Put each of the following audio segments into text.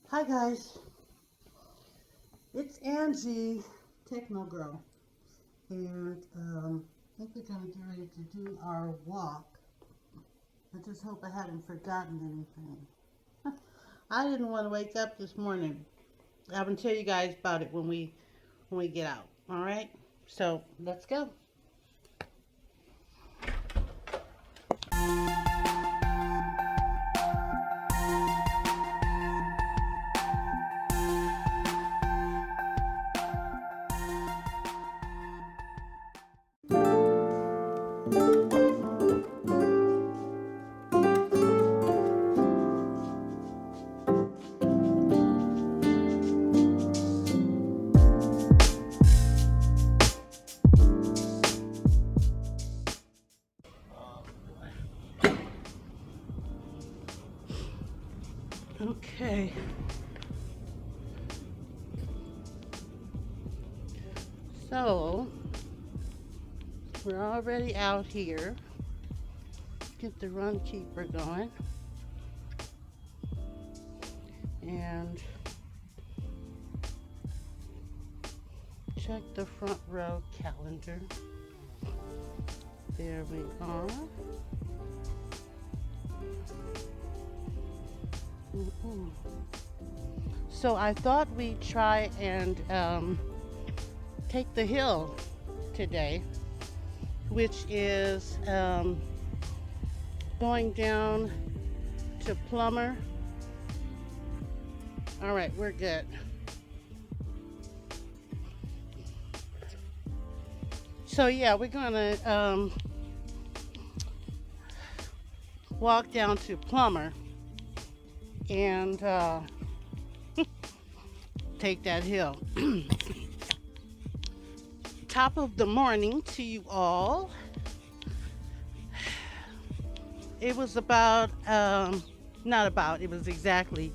Hi guys, it's Angie, Tekknowgerl, and I think we're gonna get ready to do our walk. I just hope I haven't forgotten anything. I didn't want to wake up this morning. I'm gonna tell you guys about it when we get out. All right, so let's go. Okay. So we're already out here. Get the run keeper going. And check the front row calendar. There we are. So I thought we'd try and take the hill today, which is going down to Plummer. All right, we're good. So yeah, we're gonna walk down to Plummer and take that hill. Top of the morning to you all. It was about it was exactly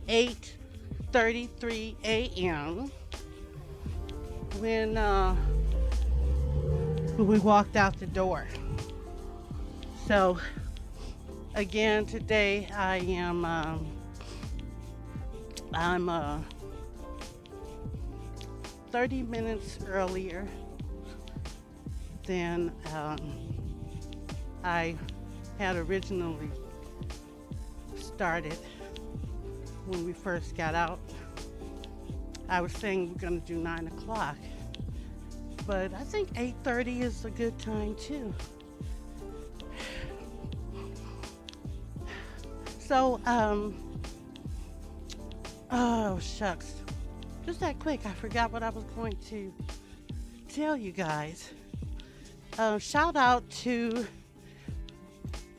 8:33 a.m. when we walked out the door. So again, today I'm 30 minutes earlier than I had originally started when we first got out. I was saying we're going to do 9 o'clock, but I think 8:30 is a good time too. So, oh shucks, just that quick, I forgot what I was going to tell you guys. Shout out to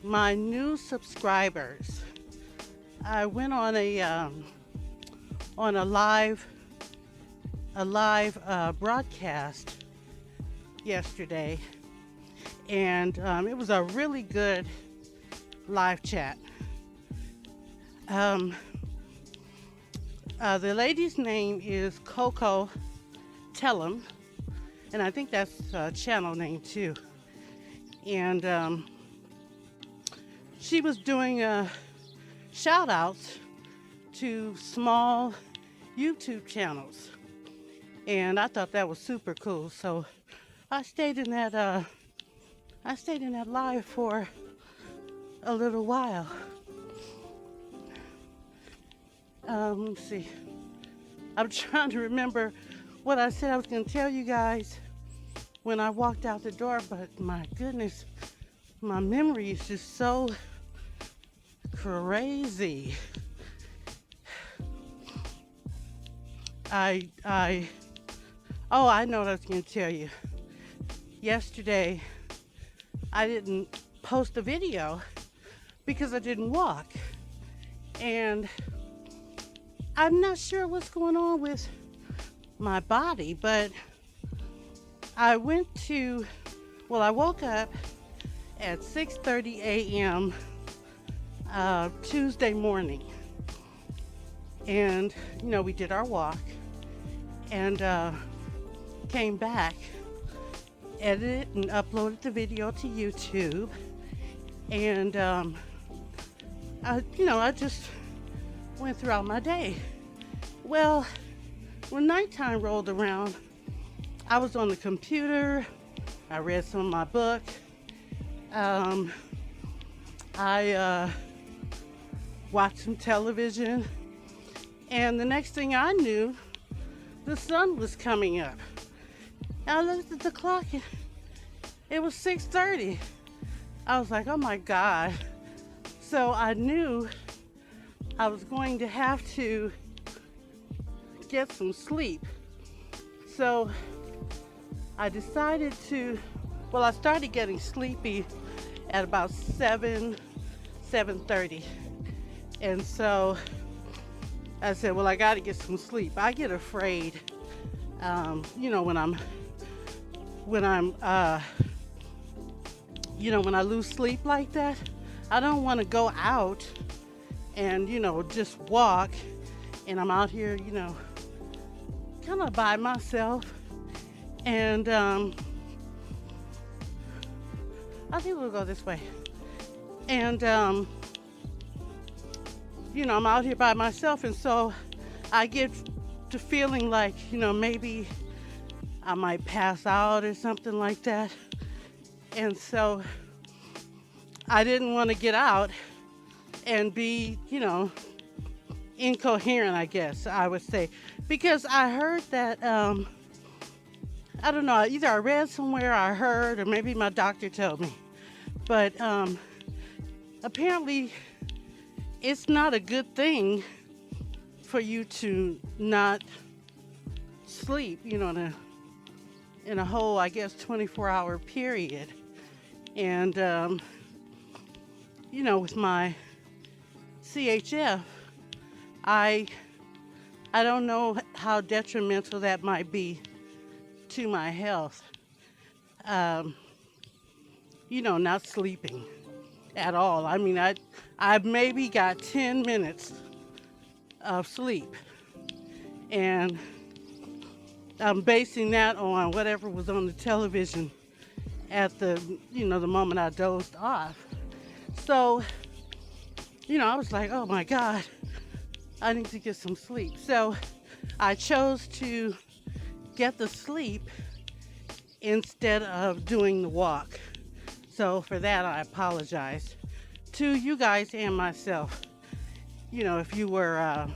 my new subscribers. I went on a live broadcast yesterday, and it was a really good live chat. The lady's name is Coco Tellum, and I think that's a channel name too. And she was doing shout outs to small YouTube channels, and I thought that was super cool. So I stayed in that live for a little while. Let me see. I'm trying to remember what I said I was going to tell you guys when I walked out the door, but my goodness, my memory is just so crazy. I know what I was going to tell you. Yesterday, I didn't post a video because I didn't walk. And I'm not sure what's going on with my body, but I woke up at 6:30 a.m. Tuesday morning. And, we did our walk and came back, edited and uploaded the video to YouTube. And, I just went throughout my day. Well, when nighttime rolled around, I was on the computer. I read some of my book. Um, I watched some television. And the next thing I knew, the sun was coming up. And I looked at the clock and it was 6:30. I was like, oh my God. So I knew I was going to have to get some sleep. So I decided I started getting sleepy at about 7:30. And so I said, well, I got to get some sleep. I get afraid, when I lose sleep like that. I don't want to go out and, just walk. And I'm out here, kind of by myself. And I think we'll go this way. And, I'm out here by myself. And so I get to feeling like, maybe I might pass out or something like that. And so I didn't want to get out and be, incoherent, I guess I would say. Because I heard that, I don't know, either I read somewhere, I heard, or maybe my doctor told me. But apparently it's not a good thing for you to not sleep, in a whole, I guess, 24-hour period. And, with my CHF, I don't know how detrimental that might be to my health. Not sleeping at all. I mean, I maybe got 10 minutes of sleep, and I'm basing that on whatever was on the television at the moment I dozed off. So, I was like, oh my God, I need to get some sleep. So I chose to get the sleep instead of doing the walk. So for that, I apologize to you guys and myself, if you were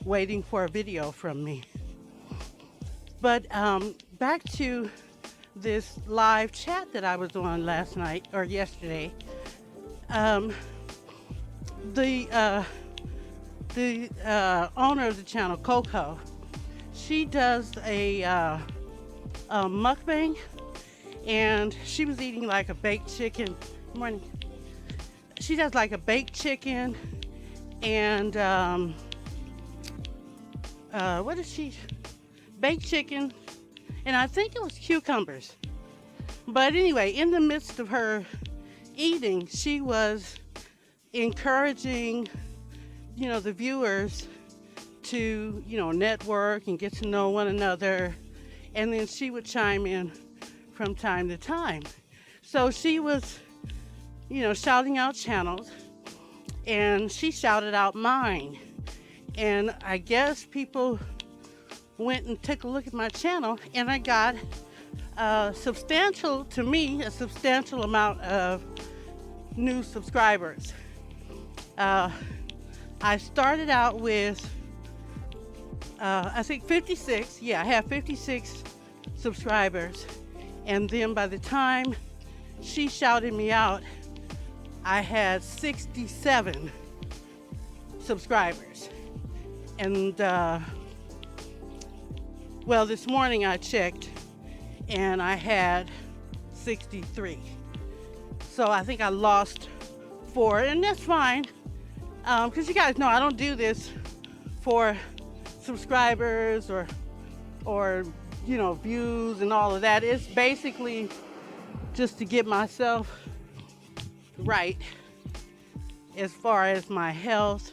waiting for a video from me. But back to this live chat that I was on last night or yesterday. The owner of the channel, Coco, she does a mukbang, and she was eating like a baked chicken. Good morning. She does like a baked chicken, and what is she? Baked chicken, and I think it was cucumbers. But anyway, in the midst of her eating, she was encouraging, the viewers to, network and get to know one another. And then she would chime in from time to time. So she was, shouting out channels, and she shouted out mine. And I guess people went and took a look at my channel, and I got a substantial amount of new subscribers. I started out with, I think 56. Yeah, I have 56 subscribers. And then by the time she shouted me out, I had 67 subscribers. And, this morning I checked and I had 63. So I think I lost 4, and that's fine. Because you guys know I don't do this for subscribers or views and all of that. It's basically just to get myself right as far as my health,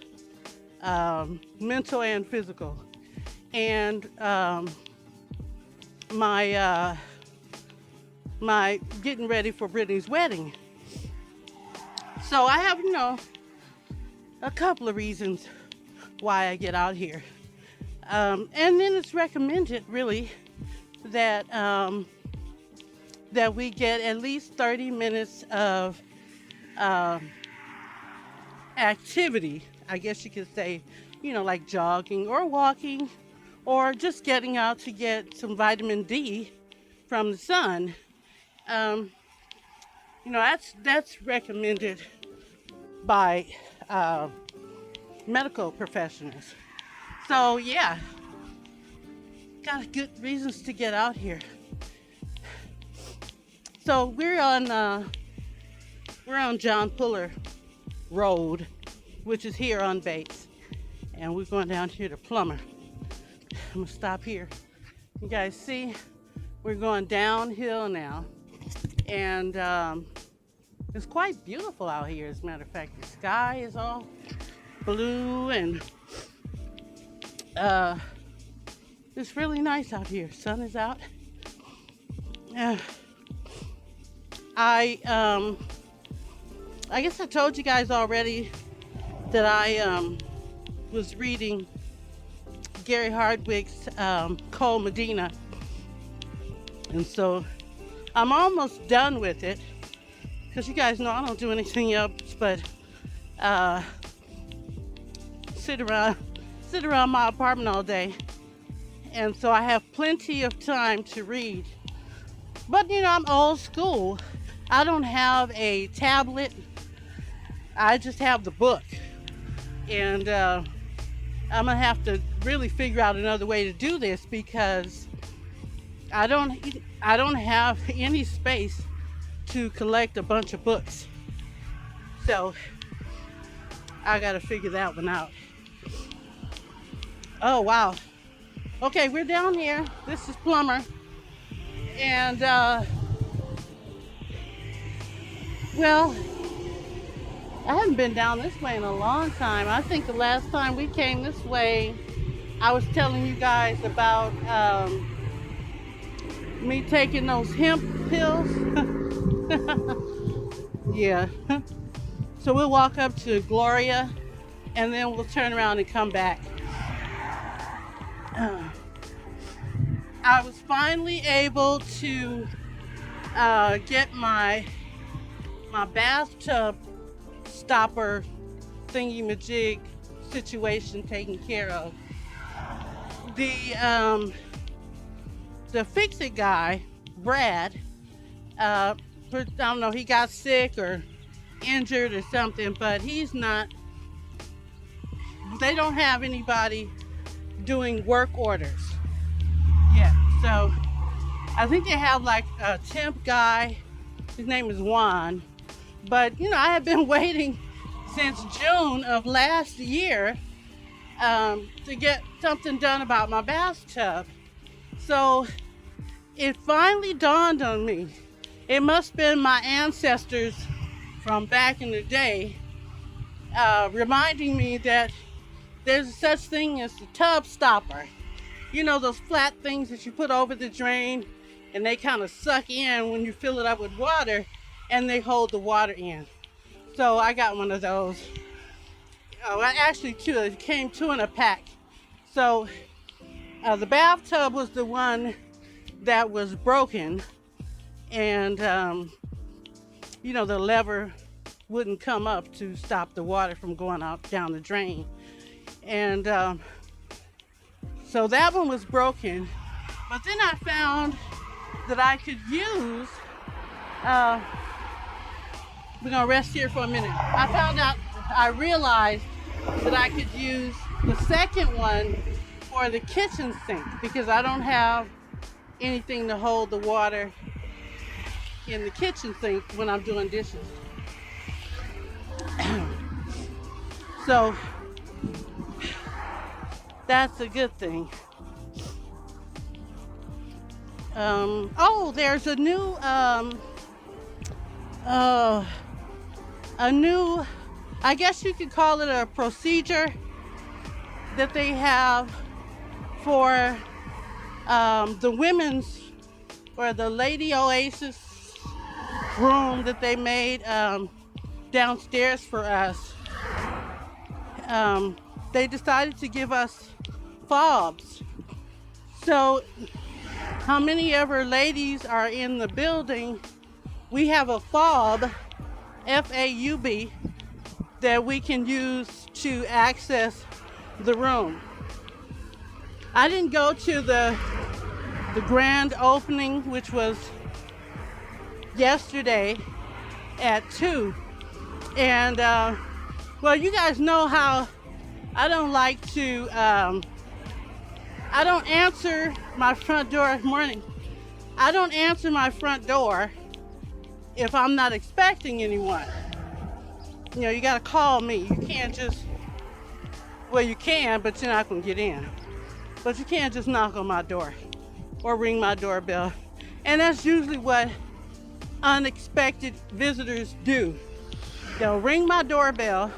mental and physical, and my getting ready for Brittany's wedding. So I have, a couple of reasons why I get out here. And then it's recommended really that that we get at least 30 minutes of activity, I guess you could say, like jogging or walking or just getting out to get some vitamin D from the sun. Um, that's recommended by medical professionals. So yeah, got good reasons to get out here. So we're on John Puller Road, which is here on Bates, and we're going down here to Plummer. I'm gonna stop here. You guys see, we're going downhill now, and it's quite beautiful out here. As a matter of fact, the sky is all blue, and it's really nice out here. Sun is out. I guess I told you guys already that I was reading Gary Hardwick's Cold Medina, and so I'm almost done with it, because you guys know I don't do anything else but sit around my apartment all day, and so I have plenty of time to read. But I'm old school. I don't have a tablet. I just have the book, and I'm gonna have to really figure out another way to do this, because I don't have any space to collect a bunch of books. So I gotta figure that one out. Oh wow. Okay, we're down here. This is Plummer, and well, I haven't been down this way in a long time. I think the last time we came this way, I was telling you guys about me taking those hemp pills. Yeah. So we'll walk up to Gloria, and then we'll turn around and come back. I was finally able to get my bathtub stopper thingy-majig situation taken care of. The fix-it guy, Brad, I don't know, he got sick or injured or something, but they don't have anybody doing work orders yet. So I think they have like a temp guy. His name is Juan. But I have been waiting since June of last year to get something done about my bathtub. So it finally dawned on me. It must have been my ancestors from back in the day reminding me that there's such thing as the tub stopper. Those flat things that you put over the drain, and they kind of suck in when you fill it up with water, and they hold the water in. So I got one of those. Actually two. It came two in a pack. So the bathtub was the one that was broken, and the lever wouldn't come up to stop the water from going out down the drain. And so that one was broken. But then I found that I could use we're gonna rest here for a minute. I realized that I could use the second one for the kitchen sink, because I don't have anything to hold the water in the kitchen sink when I'm doing dishes. So that's a good thing. There's a new, I guess you could call it a procedure that they have for the women's, or the Lady Oasis room that they made downstairs for us. They decided to give us fobs. So how many ever ladies are in the building, we have a fob, F-A-U-B, that we can use to access the room. I didn't go to the grand opening, which was yesterday at 2. And, well, you guys know how I don't like to, I don't answer my front door morning. I don't answer my front door if I'm not expecting anyone. You know, you gotta call me. You can't just, well, you can, but you're not gonna get in. But you can't just knock on my door or ring my doorbell. And that's usually what unexpected visitors do. They'll ring my doorbell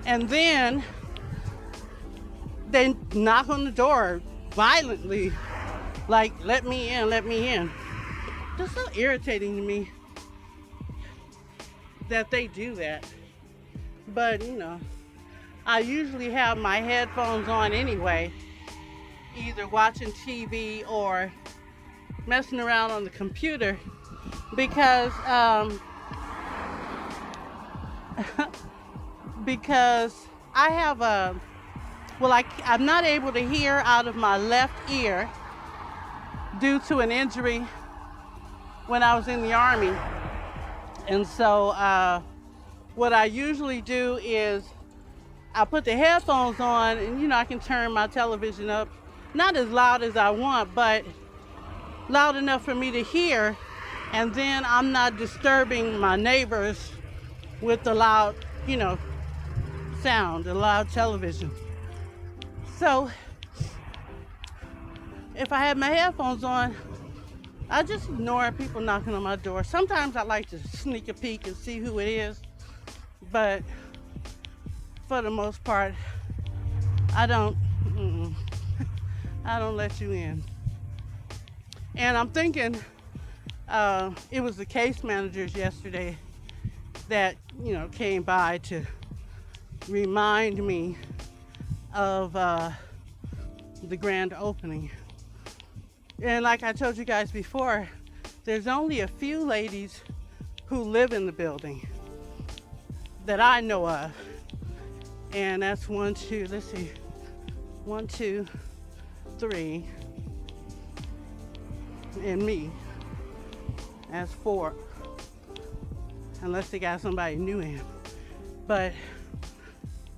and then they knock on the door violently, like, let me in, let me in. It's so irritating to me that they do that. But, you know, I usually have my headphones on anyway, either watching TV or messing around on the computer, because because I have I'm not able to hear out of my left ear due to an injury when I was in the Army. And so what I usually do is I put the headphones on, and, you know, I can turn my television up, not as loud as I want, but loud enough for me to hear, and then I'm not disturbing my neighbors with the loud, you know, sound, the loud television. So if I have my headphones on, I just ignore people knocking on my door. Sometimes I like to sneak a peek and see who it is, but for the most part, I don't let you in. And I'm thinking it was the case managers yesterday that, you know, came by to remind me of the grand opening. And like I told you guys before, there's only a few ladies who live in the building that I know of. And that's 1, 2, let's see, 1, 2, 3, and me. That's 4. Unless they got somebody new in. But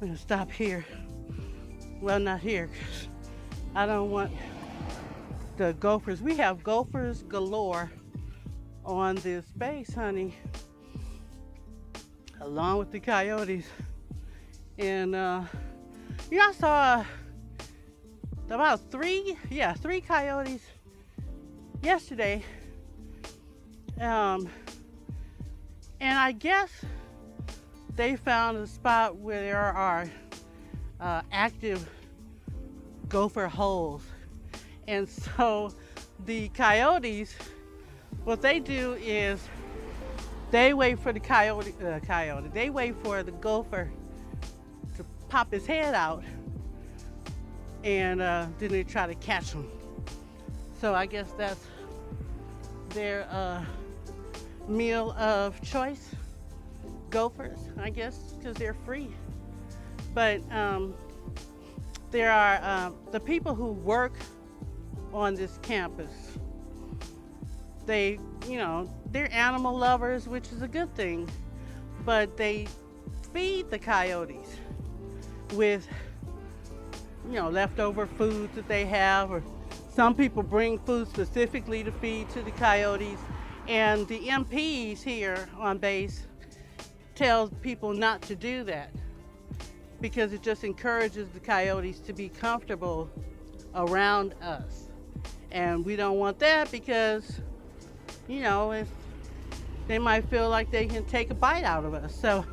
I'm gonna stop here. Well, not here, 'cause I don't want the gophers. We have gophers galore on this base, honey, along with the coyotes. And you know, I saw about 3 coyotes yesterday. And I guess they found a spot where there are active gopher holes. And so the coyotes, what they do is they wait for the they wait for the gopher to pop his head out, and then they try to catch him. So I guess that's their meal of choice, gophers, I guess, because they're free. But there are the people who work on this campus. They, you know, they're animal lovers, which is a good thing, but they feed the coyotes with, you know, leftover food that they have, or some people bring food specifically to feed to the coyotes. And the MPs here on base tell people not to do that because it just encourages the coyotes to be comfortable around us. And we don't want that because, you know, if they might feel like they can take a bite out of us. So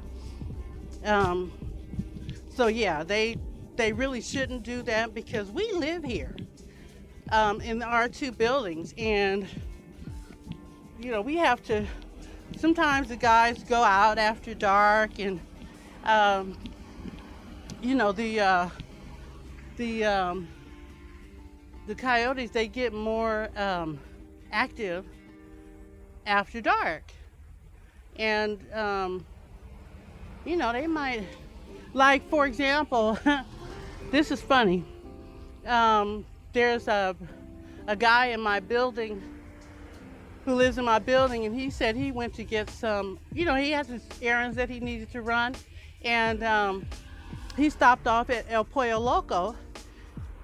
yeah, they really shouldn't do that because we live here in our 2 buildings, and you know, we have to, sometimes the guys go out after dark, and you know, the the coyotes, they get more active after dark. And, they might, like, for example, this is funny. There's a guy in my building who lives in my building, and he said he went to get some, he has his errands that he needed to run, and he stopped off at El Pollo Loco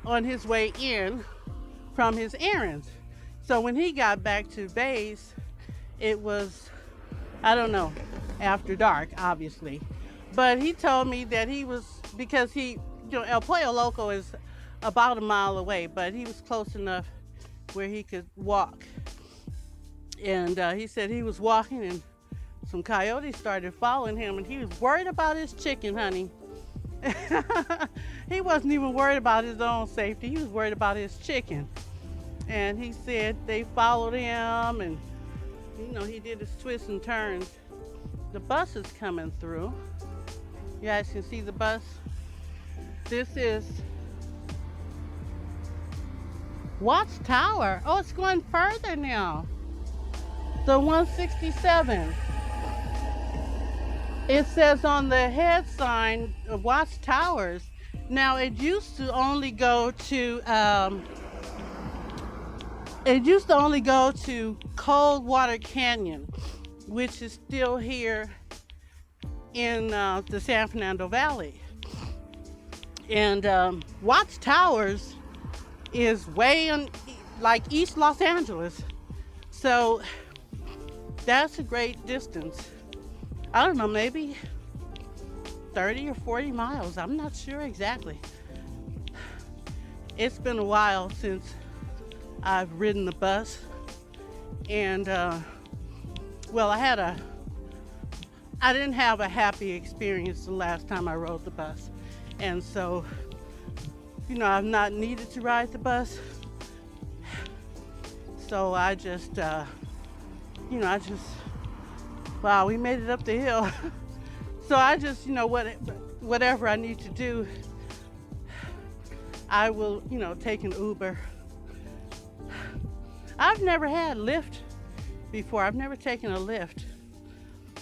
on his way in from his errands. So when he got back to base, it was, I don't know, after dark, obviously. But he told me that he was, because El Pollo Loco is about a mile away, but he was close enough where he could walk. And he said he was walking and some coyotes started following him, and he was worried about his chicken, honey. He wasn't even worried about his own safety. He was worried about his chicken. And he said they followed him, and he did his twists and turns. The bus is coming through. You guys can see the bus. This is Watts Tower. Oh, it's going further now. The 167. It says on the head sign of Watts Towers. Now it used to only go to Coldwater Canyon, which is still here in the San Fernando Valley. And Watts Towers is way in like East Los Angeles. So that's a great distance. I don't know, maybe 30 or 40 miles. I'm not sure exactly. It's been a while since I've ridden the bus. And, I didn't have a happy experience the last time I rode the bus. And so, I've not needed to ride the bus. So I just, wow, we made it up the hill. So I just, whatever I need to do, I will, take an Uber. I've never had Lyft before. I've never taken a Lyft.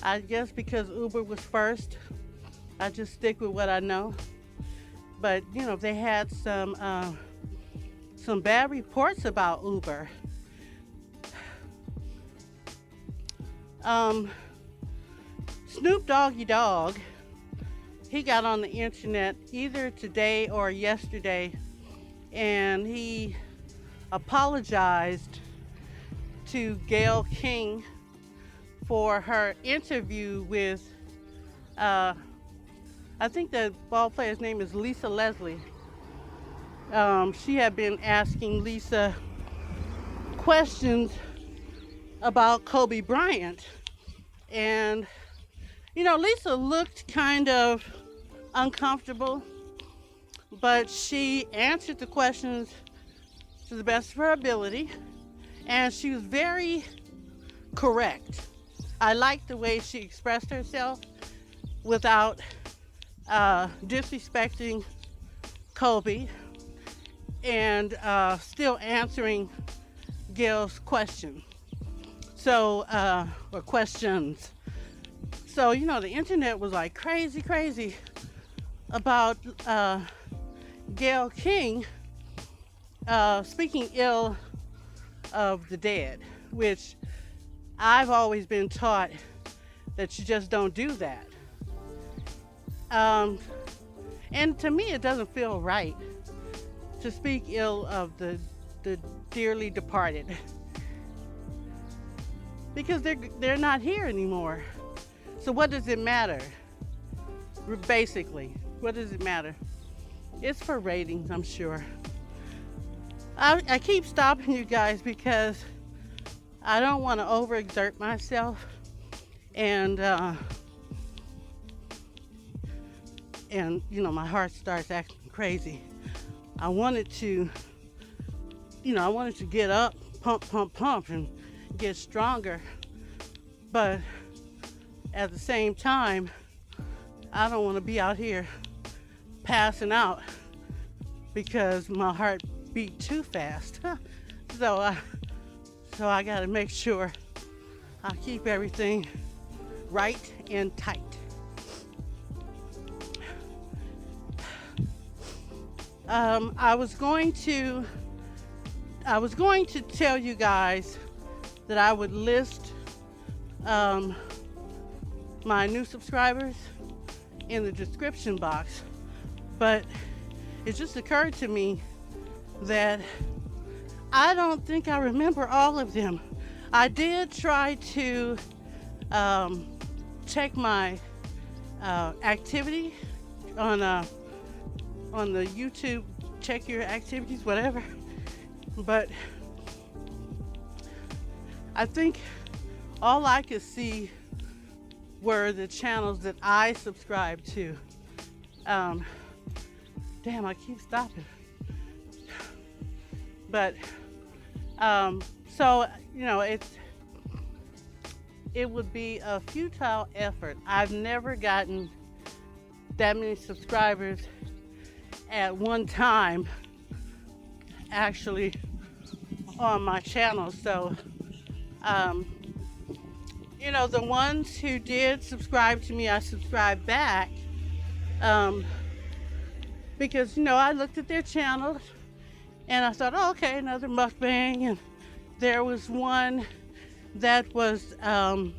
I guess because Uber was first, I just stick with what I know. But, they had some bad reports about Uber. Snoop Doggy Dogg, he got on the internet either today or yesterday, and he apologized to Gayle King for her interview with, I think the ball player's name is Lisa Leslie. She had been asking Lisa questions about Kobe Bryant. And, Lisa looked kind of uncomfortable, but she answered the questions to the best of her ability, and she was very correct. I liked the way she expressed herself without disrespecting Kobe and still answering Gayle's question. So, or questions. So, the internet was like crazy about Gayle King speaking ill of the dead, which I've always been taught that you just don't do that. And to me, it doesn't feel right to speak ill of the dearly departed, because they're not here anymore. So what does it matter? Basically, what does it matter? It's for ratings, I'm sure. I keep stopping you guys because I don't want to overexert myself, and my heart starts acting crazy. I wanted to get up, pump, and get stronger. But at the same time, I don't want to be out here passing out because my heart beat too fast. So, so I got to make sure I keep everything right and tight. I was going to tell you guys that I would list my new subscribers in the description box, but it just occurred to me that I don't think I remember all of them. I did try to check my activity on the YouTube, check your activities, whatever. But I think all I could see were the channels that I subscribed to. Damn, I keep stopping. But so it would be a futile effort. I've never gotten that many subscribers at one time, actually, on my channel. So, the ones who did subscribe to me, I subscribed back, because, I looked at their channels and I thought, oh, okay, another mukbang. And there was one that was kind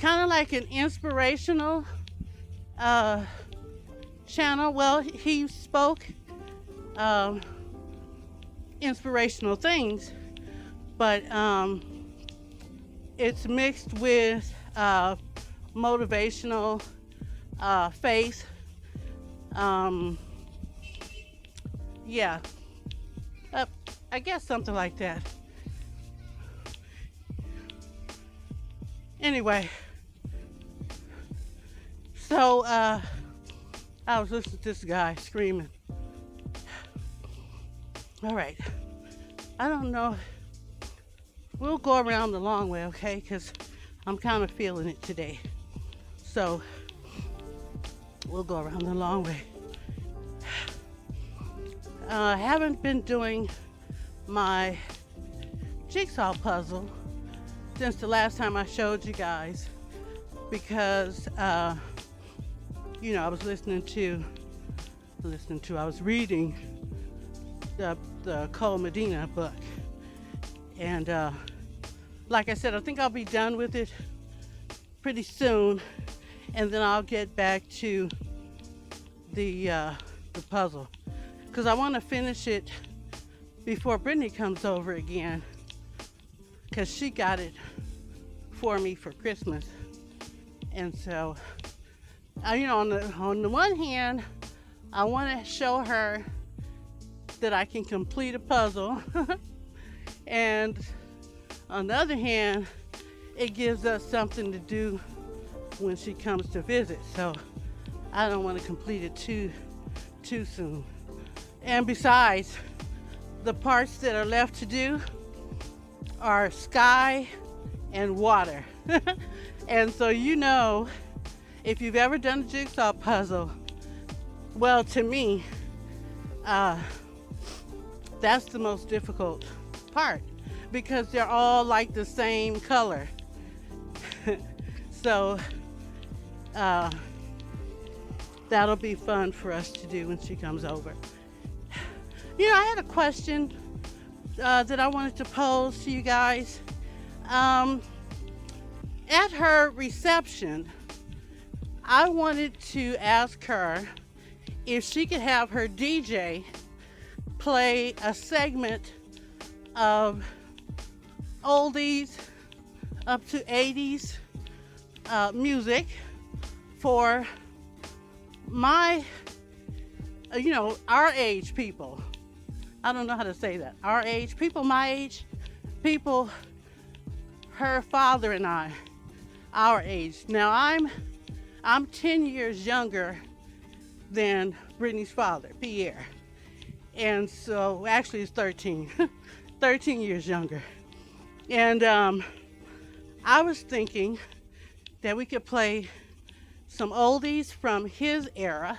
of like an inspirational channel. Well, he spoke inspirational things, but it's mixed with motivational faith. Yeah, I guess something like that. Anyway, so I was listening to this guy screaming. All right, I don't know. We'll go around the long way, okay? Because I'm kind of feeling it today. So we'll go around the long way. I haven't been doing my jigsaw puzzle since the last time I showed you guys, because I was I was reading the Cole Medina book, and like I said, I think I'll be done with it pretty soon, and then I'll get back to the puzzle, because I want to finish it before Brittany comes over again, because she got it for me for Christmas. And so, on the one hand, I want to show her that I can complete a puzzle, and on the other hand, it gives us something to do when she comes to visit. So I don't want to complete it too soon. And besides, the parts that are left to do are sky and water. And so, if you've ever done a jigsaw puzzle, well, to me, that's the most difficult part, because they're all like the same color. So that'll be fun for us to do when she comes over. I had a question that I wanted to pose to you guys. At her reception, I wanted to ask her if she could have her DJ play a segment of oldies up to 80s music for my, our age people. I don't know how to say that. Our age people, my age people, her father and I, our age. Now I'm 10 years younger than Brittany's father, Pierre. And so, actually it's 13, 13 years younger. And I was thinking that we could play some oldies from his era,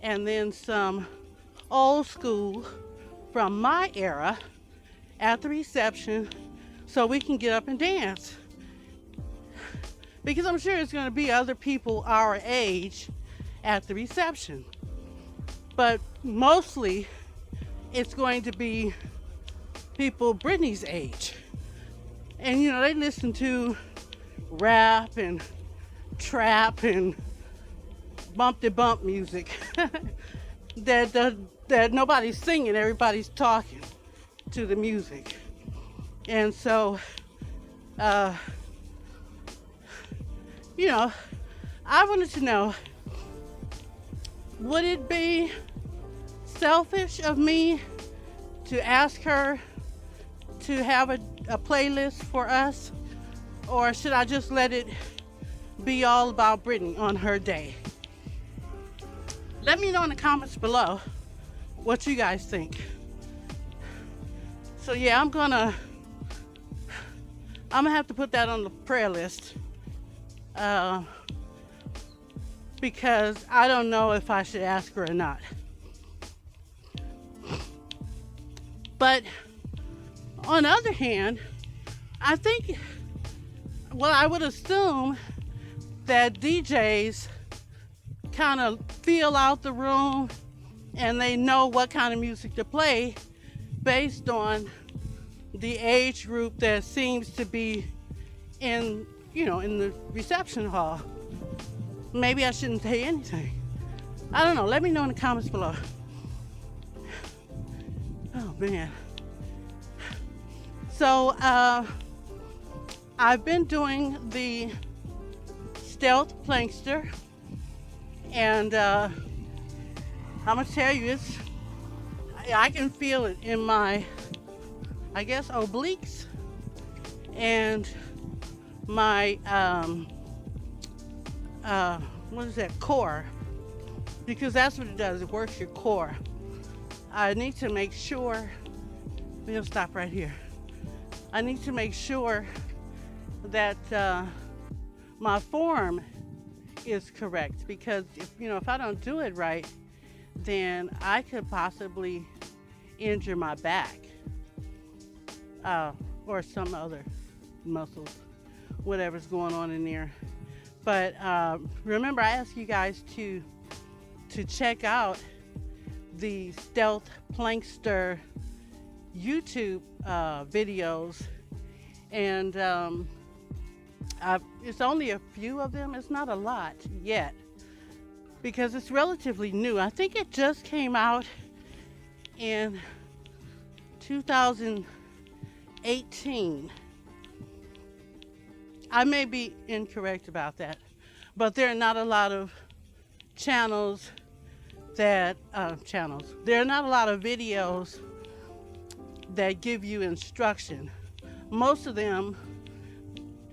and then some old school from my era at the reception so we can get up and dance. Because I'm sure it's going to be other people our age at the reception. But mostly it's going to be people Britney's age. And you know, they listen to rap and trap and bump music that nobody's singing, everybody's talking to the music. And so you know, I wanted to know, would it be selfish of me to ask her to have a playlist for us, or should I just let it be all about Britney on her day? Let me know in the comments below what you guys think. So yeah, I'm gonna have to put that on the prayer list because I don't know if I should ask her or not. But on the other hand, I think, well, I would assume that DJs kind of feel out the room and they know what kind of music to play based on the age group that seems to be in, you know, in the reception hall. Maybe I shouldn't say anything. I don't know. Let me know in the comments below. Oh man. So I've been doing the stealth plankster, and I'm gonna tell you, I can feel it in my, I guess, obliques and my what is that, core, because that's what it does. It works your core. I need to make sure, we'll stop right here. I need to make sure that my form is correct, because if I don't do it right, then I could possibly injure my back or some other muscles, whatever's going on in there. But remember, I asked you guys to check out the Stealth Plankster YouTube videos, and it's only a few of them. It's not a lot yet because it's relatively new. I think it just came out in 2018. I may be incorrect about that, but there are not a lot of channels there are not a lot of videos that give you instruction. Most of them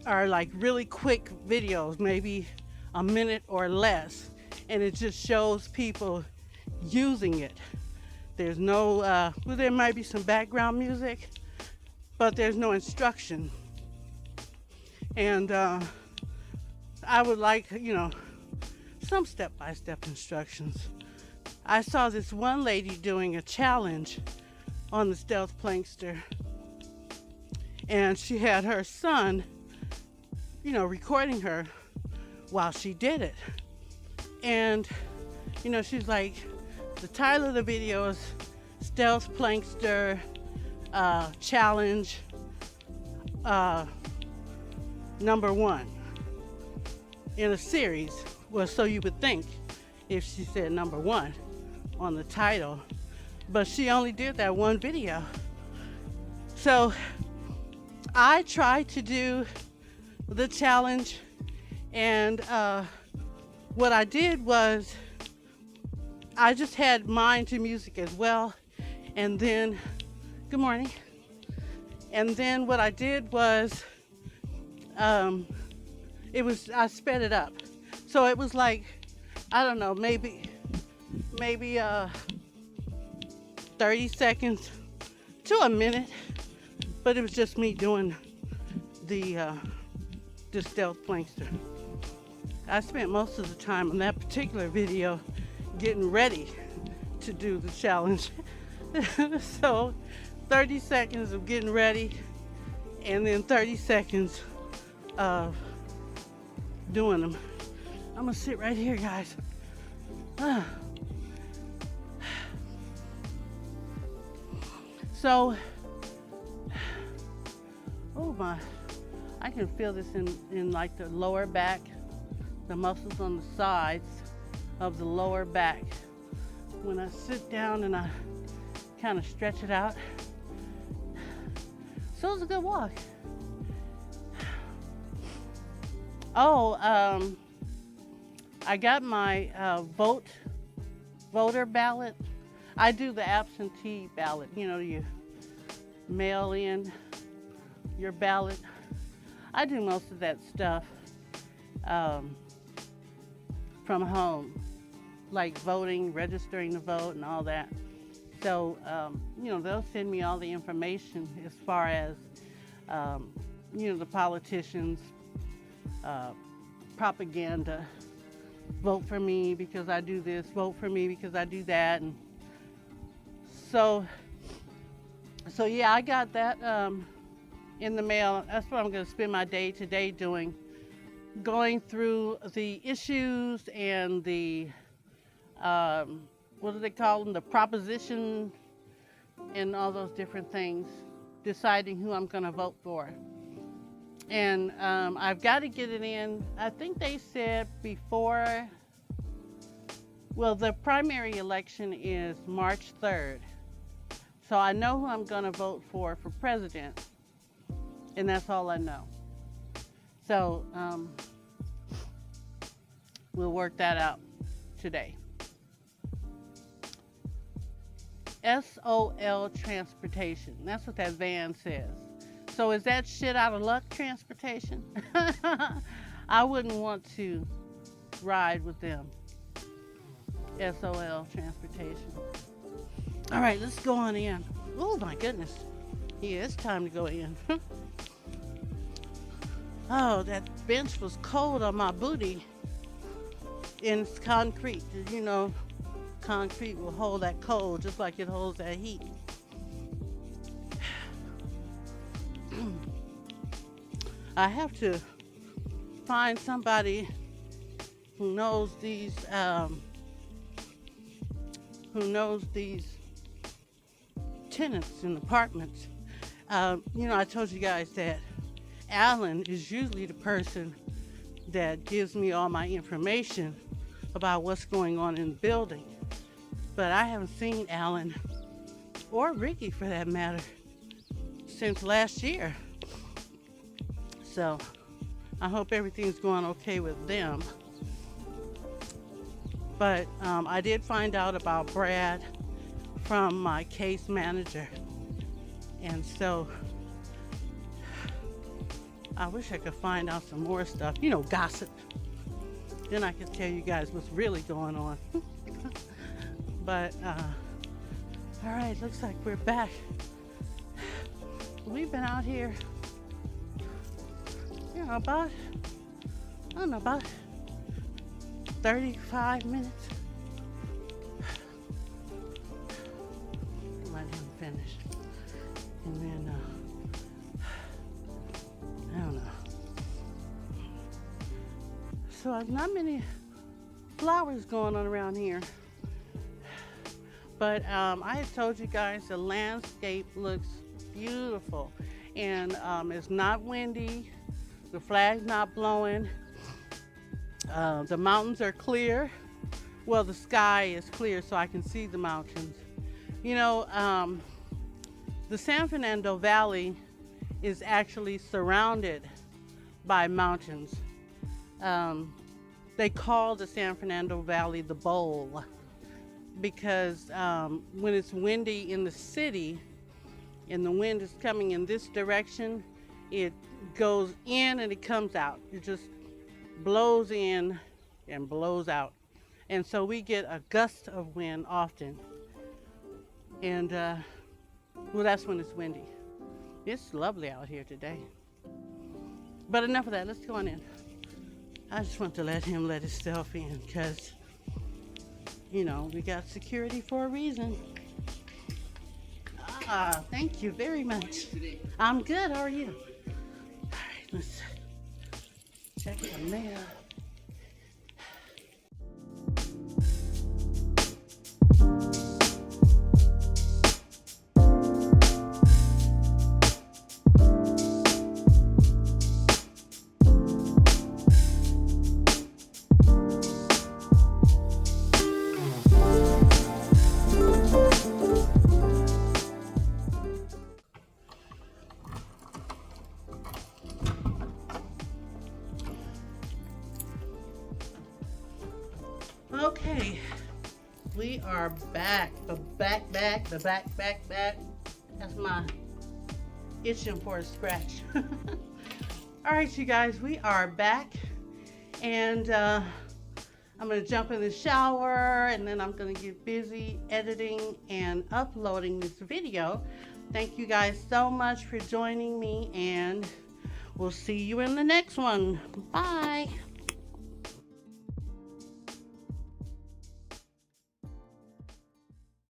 are like really quick videos, maybe a minute or less, and it just shows people using it. There's no, well, there might be some background music, but there's no instruction. And I would like, some step-by-step instructions. I saw this one lady doing a challenge on the Stealth Plankster, and she had her son, recording her while she did it. And, she's like, the title of the video is Stealth Plankster Challenge #1 in a series. Well, so you would think if she said #1 on the title, but she only did that one video. So I tried to do the challenge, and what I did was I just had mine to music as well, and then good morning, and then what I did was I sped it up, so it was like, I don't know, maybe 30 seconds to a minute, but it was just me doing the Stealth Plankster. I spent most of the time on that particular video getting ready to do the challenge. So 30 seconds of getting ready, and then 30 seconds of doing them. I'm gonna sit right here, guys. So, oh my, I can feel this in like the lower back, the muscles on the sides of the lower back. When I sit down and I kind of stretch it out. So it's a good walk. Oh, I got my voter ballot. I do the absentee ballot. You know, you mail in your ballot. I do most of that stuff from home, like voting, registering to vote, and all that. So, you know, they'll send me all the information as far as, you know, the politicians, propaganda. Vote for me because I do this. Vote for me because I do that. And so yeah, I got that in the mail. That's what I'm going to spend my day today doing, going through the issues and the what do they call them? The proposition and all those different things, deciding who I'm going to vote for. And I've got to get it in. I think they said before, well, the primary election is March 3rd. So I know who I'm going to vote for president, and that's all I know. So we'll work that out today. SOL transportation. That's what that van says. So is that shit out of luck transportation? I wouldn't want to ride with them. SOL transportation. All right, let's go on in. Oh my goodness. Yeah, it's time to go in. Oh, that bench was cold on my booty. And it's concrete. You know, concrete will hold that cold just like it holds that heat. I have to find somebody who knows these tenants in apartments. You know, I told you guys that Alan is usually the person that gives me all my information about what's going on in the building. But I haven't seen Alan, or Ricky for that matter, since last year. So I hope everything's going okay with them. But I did find out about Brad from my case manager. And so I wish I could find out some more stuff, you know, gossip. Then I could tell you guys what's really going on. But, all right, looks like we're back. We've been out here, you know, about 35 minutes. Let him finish. And then, I don't know. So not many flowers going on around here. But I had told you guys the landscape looks beautiful. And it's not windy. The flag's not blowing. The mountains are clear. Well, the sky is clear so I can see the mountains. You know, the San Fernando Valley is actually surrounded by mountains. They call the San Fernando Valley the Bowl because when it's windy in the city and the wind is coming in this direction, it goes in and it comes out. It just blows in and blows out. And so we get a gust of wind often. And well, that's when it's windy. It's lovely out here today. But enough of that, let's go on in. I just want to let him let himself in because, you know, we got security for a reason. Thank you very much. I'm good. How are you? All right, let's check the mail. Okay, we are back. The back. That's my itching for a scratch. All right, you guys, we are back, and I'm gonna jump in the shower, and then I'm gonna get busy editing and uploading this video. Thank you guys so much for joining me, and we'll see you in the next one. Bye.